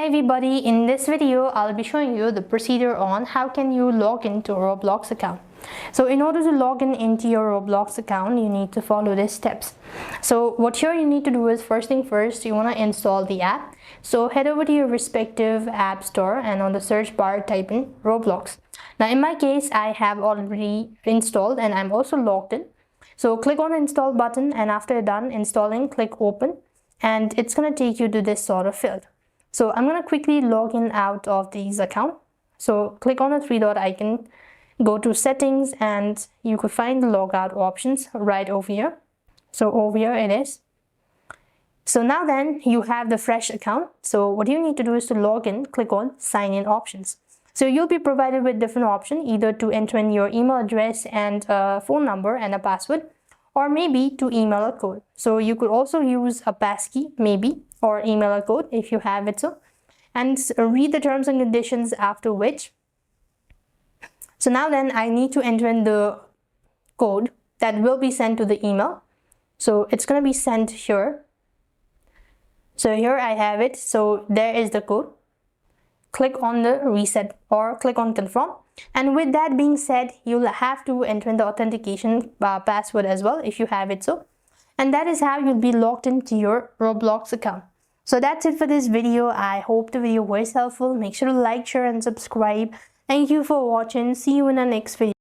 everybody, in this video I'll be showing you the procedure on how can you log into a Roblox account. So in order to log in into your Roblox account, you need to follow these steps. So what here you need to do is, first thing first, you want to install the app. So head over to your respective app store and on the search bar type in Roblox. Now in my case, I have already installed and I'm also logged in. So click on the install button, and after done installing, click open, and it's going to take you to this sort of field. So I'm going to quickly log in out of these account. So click on the three dot icon, go to settings, and you could find the logout options right over here. So over here it is. So now then you have the fresh account. So what you need to do is to log in, click on sign in options. So you'll be provided with different options, either to enter in your email address and a phone number and a password, or maybe to email a code. So you could also use a passkey maybe, or email a code if you have it, so, and read the terms and conditions after which. So now then I need to enter in the code that will be sent to the email. So it's going to be sent here. So here I have it. So there is the code. Click on the reset or click on confirm. And with that being said, you'll have to enter in the authentication password as well if you have it, so. And that is how you'll be logged into your Roblox account. So that's it for this video. I hope the video was helpful. Make sure to like, share and subscribe. Thank you for watching. See you in the next video.